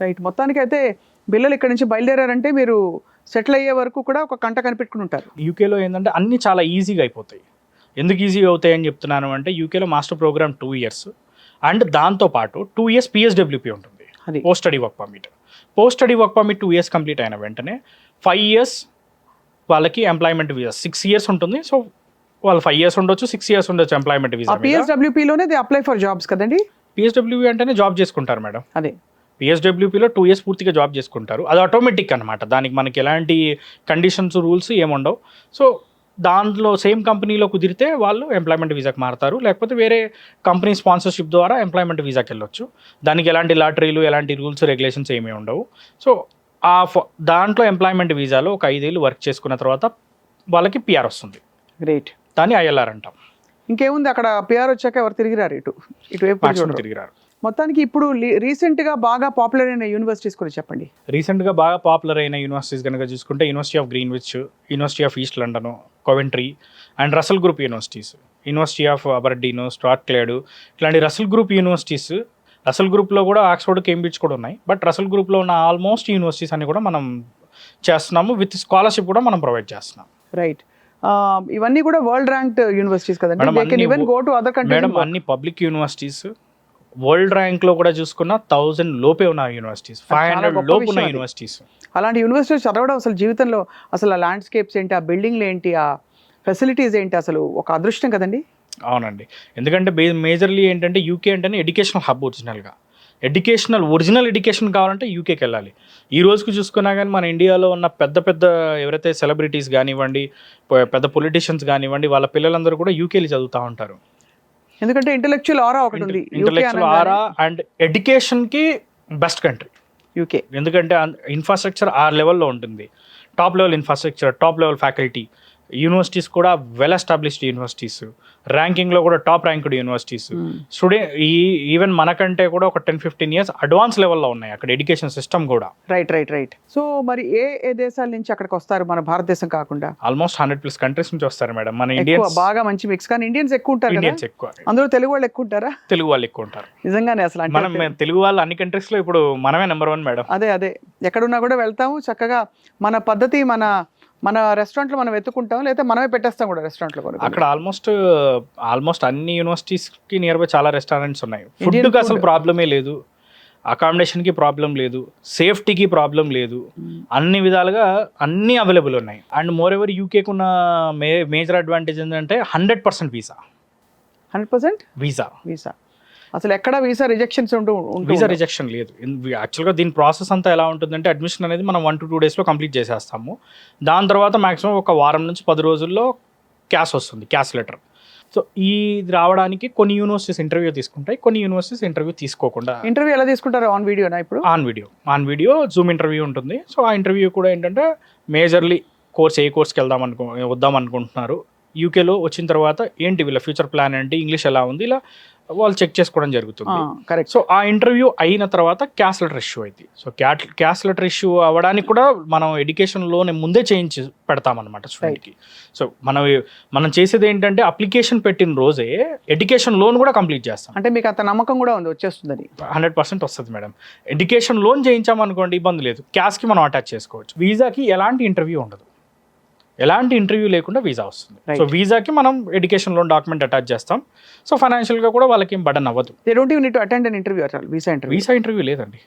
Right. మొత్తానికైతే పిల్లలు ఇక్కడ నుంచి బయలుదేరారంటే మీరు సెటిల్ అయ్యే వరకు కూడా ఒక కంట కనిపెట్టుకుని ఉంటారు. యూకేలో ఏంటంటే అన్నీ చాలా ఈజీగా అయిపోతాయి. ఎందుకు ఈజీగా అవుతాయని చెప్తున్నాను అంటే యూకేలో మాస్టర్ ప్రోగ్రామ్ 2 years అండ్ దాంతోపాటు 2 years PSWP ఉంటుంది, అది post study work permit. Post study work permit 2 years complete అయిన వెంటనే 5 years వాళ్ళకి ఎంప్లాయ్మెంట్ వీసా. 6 years ఉంటుంది. సో వాళ్ళు 5 years ఉండొచ్చు, 6 years ఉండొచ్చు ఎంప్లాయ్మెంట్ వీసా. PSWPలోనే ది అప్లై ఫర్ జాబ్స్ కదండి. PSWP అంటేనే జాబ్ చేసుకుంటారు మేడం. అదే PSWPలో 2 years పూర్తిగా జాబ్ చేసుకుంటారు. అది ఆటోమేటిక్ అనమాట. దానికి మనకి ఎలాంటి కండిషన్స్ రూల్స్ ఏముండవు. సో దాంట్లో సేమ్ కంపెనీలో కుదిరితే వాళ్ళు ఎంప్లాయ్మెంట్ వీసాకి మారుతారు, లేకపోతే వేరే కంపెనీ స్పాన్సర్షిప్ ద్వారా ఎంప్లాయ్మెంట్ వీసాకి వెళ్ళొచ్చు. దానికి ఎలాంటి లాటరీలు, ఎలాంటి రూల్స్ రెగ్యులేషన్స్ ఏమీ ఉండవు. సో దాంట్లో ఎంప్లాయ్మెంట్ వీసాలో ఒక 5 ఏళ్ళు వర్క్ చేసుకున్న తర్వాత వాళ్ళకి PR వస్తుంది. గ్రేట్. దాన్ని ILR అంటాం. ఇంకేముంది అక్కడ PR వచ్చాక ఎవరు తిరిగిరారు ఇటువైపు మాక్సిమం తిరిగిరారు. మొత్తానికి ఇప్పుడు రీసెంట్గా బాగా పాపులర్ అయిన యూనివర్సిటీస్ కూడా చెప్పండి. రీసెంట్గా బాగా పాపులర్ అయిన యూనివర్సిటీస్ కనుక చూసుకుంటే University of Greenwich, University of East London, Coventry and Russell Group universities, University of Aberdeen, Strathclyde, ఇట్లాంటి రసల్ గ్రూప్ యూనివర్సిటీస్. రసల్ గ్రూప్లో కూడా ఆక్స్ఫర్డ్, కేంబ్రిడ్జ్ కూడా ఉన్నాయి. బట్ రసల్ గ్రూప్లో ఉన్న ఆల్మోస్ట్ యూనివర్సిటీస్ అన్ని కూడా మనం చేస్తున్నాము. విత్ స్కాలర్షిప్ కూడా మనం ప్రొవైడ్ చేస్తున్నాం. రైట్. ఇవన్నీ కూడా వరల్డ్ ర్యాంక్డ్ యూనివర్సిటీస్ కదండి. మేడం అన్ని పబ్లిక్ యూనివర్సిటీస్. వరల్డ్ ర్యాంక్లో కూడా చూసుకున్న 1000 లోపే ఉన్న యూనివర్సిటీస్, 500 లోపు ఉన్న యూనివర్సిటీస్. అలాంటి యూనివర్సిటీస్ చదవడం అసలు జీవితంలో అసలు ఆ ల్యాండ్స్కేప్స్ ఏంటి, ఆ బిల్డింగ్లు ఏంటి, ఆ ఫెసిలిటీస్ ఏంటి, అసలు ఒక అదృష్టం కదండి. అవునండి. ఎందుకంటే మేజర్లీ ఏంటంటే యూకే అంటేనే ఎడ్యుకేషనల్ హబ్. ఒరిజినల్ ఎడ్యుకేషన్ కావాలంటే యూకేకి వెళ్ళాలి. ఈ రోజుకు చూసుకున్నా కానీ మన ఇండియాలో ఉన్న పెద్ద ఎవరైతే సెలబ్రిటీస్ కానివ్వండి, పెద్ద పొలిటీషియన్స్ కానివ్వండి, వాళ్ళ పిల్లలందరూ కూడా యూకేలో చదువుతూ ఉంటారు. ఎందుకంటే ఇంటెలెక్చువల్ ఆరా ఒకటి ఉంది. ఇంటెలెక్చువల్ ఆరా అండ్ ఎడ్యుకేషన్కి బెస్ట్ కంట్రీ యూకే. ఎందుకంటే ఇన్ఫ్రాస్ట్రక్చర్ ఆ లెవెల్లో ఉంటుంది. Top level infrastructure, top level faculty, universities కూడా వెల్ ఎస్టాబ్లిష్డ్ యూనివర్సిటీస్, ర్యాంకింగ్లో కూడా టాప్ ర్యాంక్డ్ యూనివర్సిటీస్. ఈవెన్ మనకంటే కూడా ఒక 10-15 years అడ్వాన్స్ లెవెల్లో ఉన్నాయి అక్కడ ఎడ్యుకేషన్ సిస్టమ్ కూడా. రైట్. సో మరి ఏ దేశాల నుంచి అక్కడికి వస్తారు మన భారతదేశం కాకుండా? ఆల్మోస్ట్ 100+ కంట్రీస్ నుంచి వస్తారు మేడం. మన ఇండియన్స్ బాగా మంచి మిక్స్. కానీ ఇండియన్స్ ఎక్కువ ఉంటారు. ఇండియన్స్ ఎక్కువ. అందులో తెలుగు వాళ్ళు ఎక్కువ ఉంటారా? తెలుగు వాళ్ళు ఎక్కువ ఉంటారు నిజంగానే. అసలు మనం తెలుగు వాళ్ళు అన్ని కంట్రీస్లో ఇప్పుడు మనమే నెంబర్ 1 మేడం. అదే ఎక్కడున్నా కూడా వెళ్తాము చక్కగా. మన పద్ధతి మన రెస్టారెంట్లో మనం వెతుకుంటాం, లేదా మనమే పెట్టేస్తాం కూడా రెస్టారెంట్లో. అక్కడ ఆల్మోస్ట్ అన్ని యూనివర్సిటీస్కి నియర్ బై చాలా రెస్టారెంట్స్ ఉన్నాయి. ఫుడ్కి అసలు ప్రాబ్లమే లేదు, అకామిడేషన్కి ప్రాబ్లం లేదు, సేఫ్టీకి ప్రాబ్లం లేదు, అన్ని విధాలుగా అన్నీ అవైలబుల్ ఉన్నాయి. అండ్ మోర్ ఎవర్ యూకేకి ఉన్న మేజర్ అడ్వాంటేజ్ ఏంటంటే 100% వీసా. 100% వీసా. అసలు ఎక్కడ వీసా రిజెక్షన్స్ వీసా రిజెక్షన్ లేదు. యాక్చువల్గా దీని ప్రాసెస్ అంతా ఎలా ఉంటుందంటే అడ్మిషన్ అనేది మనం 1-2 daysలో కంప్లీట్ చేసేస్తాము. దాని తర్వాత మాక్సిమం ఒక వారం నుంచి 10 రోజుల్లో క్యాష్ వస్తుంది, క్యాష్ లెటర్. సో ఇది రావడానికి కొన్ని యూనివర్సిటీస్ ఇంటర్వ్యూ తీసుకుంటాయి, కొన్ని యూనివర్సిటీస్ ఇంటర్వ్యూ తీసుకోకుండా. ఇంటర్వ్యూ ఎలా తీసుకుంటారు? ఆన్ వీడియో జూమ్ ఇంటర్వ్యూ ఉంటుంది. సో ఆ ఇంటర్వ్యూ కూడా ఏంటంటే మేజర్లీ ఏ కోర్స్కి వద్దాం అనుకుంటున్నారు, యూకేలో వచ్చిన తర్వాత ఏంటి వీళ్ళ ఫ్యూచర్ ప్లాన్ ఏంటి, ఇంగ్లీష్ ఎలా ఉంది, ఇలా వాళ్ళు చెక్ చేసుకోవడం జరుగుతుంది. కరెక్ట్. సో ఆ ఇంటర్వ్యూ అయిన తర్వాత క్యాష్ లెటర్ ఇష్యూ అయింది. సో క్యాష్ లెటర్ ఇష్యూ అవ్వడానికి కూడా మనం ఎడ్యుకేషన్ లోన్ ముందే చేయించి పెడతామన్నమాట స్టూడెంట్కి. సో మనం చేసేది ఏంటంటే అప్లికేషన్ పెట్టిన రోజే ఎడ్యుకేషన్ లోన్ కూడా కంప్లీట్ చేస్తాం. అంటే మీకు అంత నమ్మకం కూడా ఉంది వచ్చేస్తుందని? 100% వస్తుంది మేడం. ఎడ్యుకేషన్ లోన్ చేయించామనుకోండి ఇబ్బంది లేదు, క్యాష్కి మనం అటాచ్ చేసుకోవచ్చు. వీసాకి ఎలాంటి ఇంటర్వ్యూ ఉండదు, ఎలాంటి ఇంటర్వ్యూ లేకుండా వీసా వస్తుంది. సో వీసాకి మనం ఎడ్యుకేషన్ లోన్ డాక్యుమెంట్ అటాచ్ చేస్తాం. సో ఫైనాన్షియల్గా కూడా వాళ్ళకి ఏం బర్డెన్ అవ్వదు. They don't even need to attend an interview at all. Visa interview లేదండి.